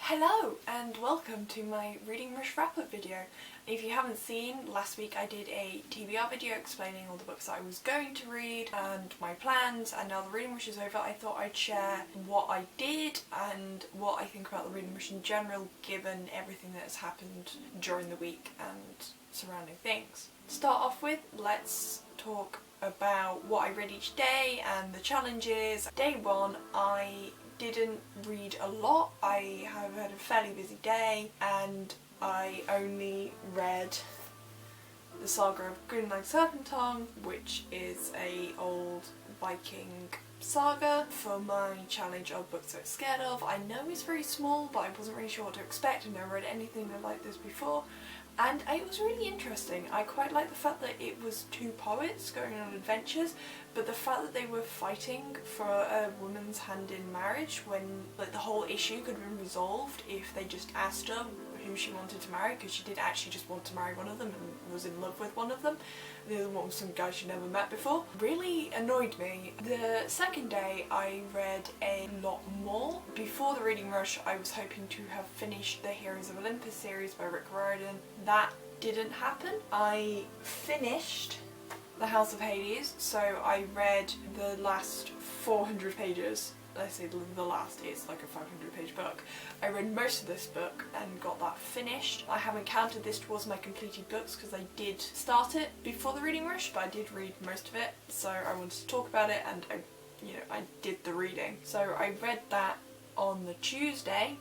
Hello and welcome to my Reading Rush wrap-up video. If you haven't seen, last week I did a TBR video explaining all the books that I was going to read and my plans, and now the Reading Rush is over, I thought I'd share what I did and what I think about the Reading Rush in general, given everything that has happened during the week and surrounding things. To start off with, let's talk about what I read each day and the challenges. Day one, I didn't read a lot. I have had a fairly busy day and I only read the Saga of Greenlight Serpentine, which is a old Viking saga for my challenge of books I'm scared of. I know it's very small, but I wasn't really sure what to expect. I've never read anything like this before. And it was really interesting. I quite like the fact that it was two poets going on adventures, but the fact that they were fighting for a woman's hand in marriage when the whole issue could have been resolved if they just asked her who she wanted to marry, because she did actually just want to marry one of them and was in love with one of them. The other one was some guy she never met before. Really annoyed me. The second day I read a lot more. Before the Reading Rush I was hoping to have finished the Heroes of Olympus series by Rick Riordan. That didn't happen. I finished The House of Hades, so I read the last 400 pages. I say the last, it's like a 500 page book. I read most of this book and got that finished. I haven't counted this towards my completed books because I did start it before the Reading Rush, but I did read most of it, so I wanted to talk about it, and I did the reading. So I read that on the Tuesday,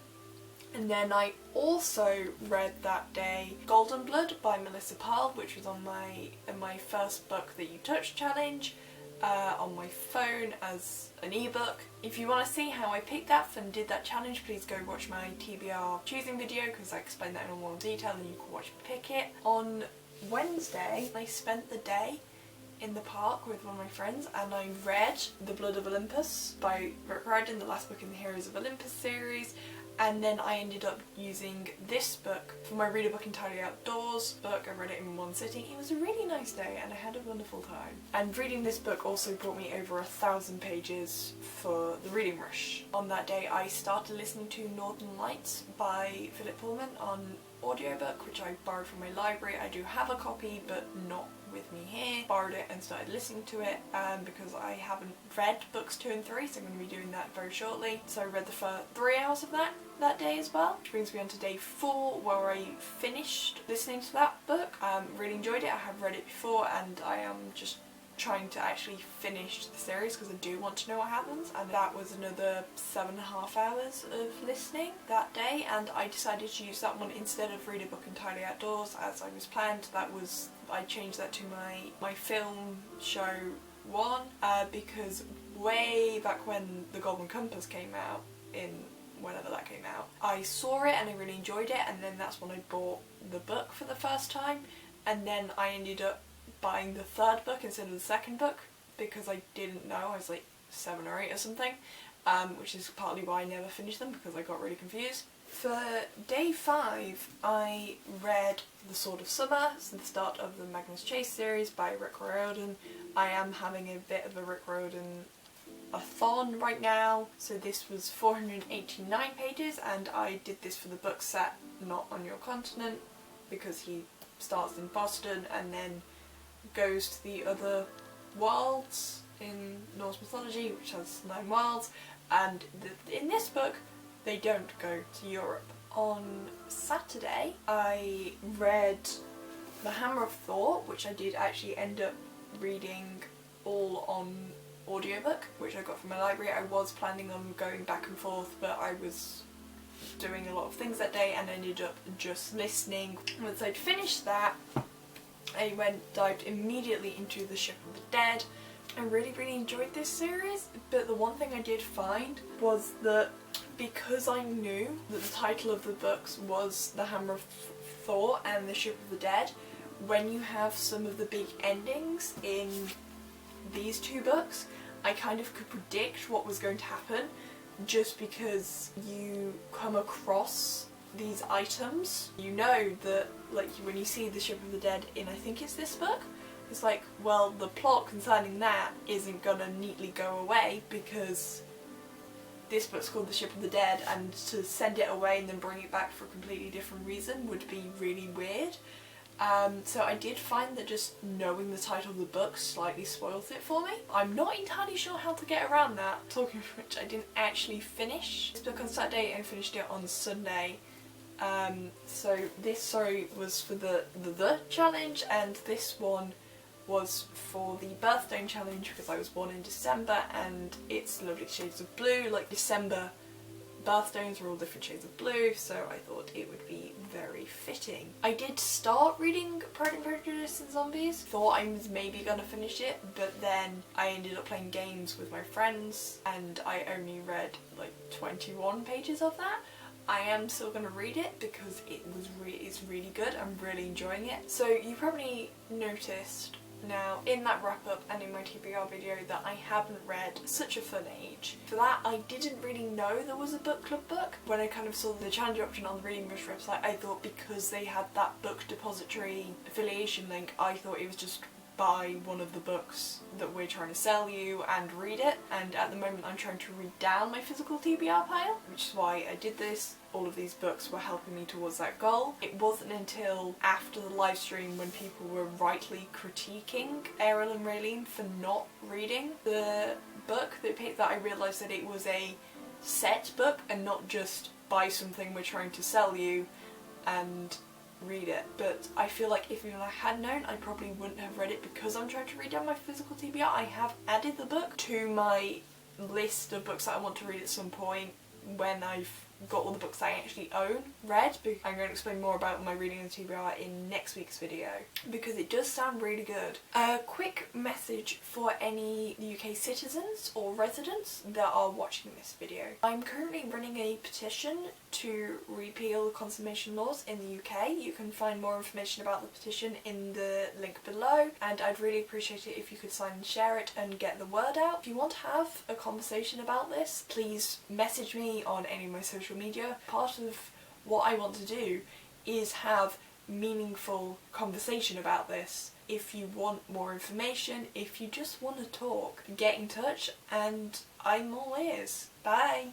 and then I also read that day Golden Blood by Melissa Pearl, which was on my first book that you touch challenge. On my phone as an ebook. If you want to see how I picked that and did that challenge, please go watch my TBR choosing video because I explained that in more detail and you can watch me pick it. On Wednesday I spent the day in the park with one of my friends and I read The Blood of Olympus by Rick Riordan, the last book in the Heroes of Olympus series. And then I ended up using this book for my Read a Book Entirely Outdoors book. I read it in one sitting. It was a really nice day and I had a wonderful time. And reading this book also brought me over 1,000 pages for the Reading Rush. On that day I started listening to Northern Lights by Philip Pullman on audiobook, which I borrowed from my library. I do have a copy but not with me here. Borrowed it and started listening to it because I haven't read books 2 and 3, so I'm going to be doing that very shortly. So I read the first 3 hours of that day as well, which brings me on to day 4 where I finished listening to that book. Really enjoyed it. I have read it before and I am just trying to actually finish the series because I do want to know what happens, and that was another 7.5 hours of listening that day, and I decided to use that one instead of Read a Book Entirely Outdoors as I was planned. I changed that to my film show one because way back when The Golden Compass came out, in whenever that came out, I saw it and I really enjoyed it, and then that's when I bought the book for the first time, and then I ended up buying the third book instead of the second book because I didn't know. I was like 7 or 8 or something, which is partly why I never finished them because I got really confused. For day 5 I read The Sword of Summer, so the start of the Magnus Chase series by Rick Riordan. I am having a bit of a Rick Riordan a-thon right now, so this was 489 pages and I did this for the book set Not on Your Continent because he starts in Boston and then goes to the other worlds in Norse mythology, which has 9 worlds, and in this book they don't go to Europe. On Saturday I read The Hammer of Thor, which I did actually end up reading all on audiobook, which I got from my library. I was planning on going back and forth, but I was doing a lot of things that day and ended up just listening. Once I'd finished that, I dived immediately into The Ship of the Dead. I really enjoyed this series, but the one thing I did find was that because I knew that the title of the books was The Hammer of Thor and The Ship of the Dead, when you have some of the big endings in these 2 books, I kind of could predict what was going to happen just because you come across these items. You know that, like, when you see The Ship of the Dead in, I think it's this book, it's like, well, the plot concerning that isn't gonna neatly go away because this book's called The Ship of the Dead, and to send it away and then bring it back for a completely different reason would be really weird. So I did find that just knowing the title of the book slightly spoils it for me. I'm not entirely sure how to get around that, talking of which I didn't actually finish this book on Saturday and finished it on Sunday. So this, sorry, was for the challenge, and this one was for the birthstone challenge because I was born in December and it's lovely shades of blue, like December birthstones are all different shades of blue, so I thought it would be very fitting. I did start reading Pride and Prejudice and Zombies, thought I was maybe gonna finish it, but then I ended up playing games with my friends and I only read like 21 pages of that. I am still going to read it because it's really good. I'm really enjoying it. So you probably noticed now in that wrap up and in my TBR video that I haven't read Such a Fun Age. For that, I didn't really know there was a book club book. When I kind of saw the challenge option on the Reading Rush website, I thought because they had that book depository affiliation link, I thought it was just buy one of the books that we're trying to sell you and read it, and at the moment I'm trying to read down my physical TBR pile, which is why I did this. All of these books were helping me towards that goal. It wasn't until after the live stream when people were rightly critiquing Ariel and Raylene for not reading the book that I realised that it was a set book and not just buy something we're trying to sell you and read it. But I feel like if I had known, I probably wouldn't have read it because I'm trying to read down my physical TBR. I have added the book to my list of books that I want to read at some point when I've got all the books I actually own read. I'm going to explain more about my reading of the TBR in next week's video because it does sound really good. A quick message for any UK citizens or residents that are watching this video. I'm currently running a petition to repeal consummation laws in the UK. You can find more information about the petition in the link below, and I'd really appreciate it if you could sign and share it and get the word out. If you want to have a conversation about this, please message me on any of my social media. Part of what I want to do is have meaningful conversation about this. If you want more information, if you just want to talk, get in touch and I'm all ears. Bye!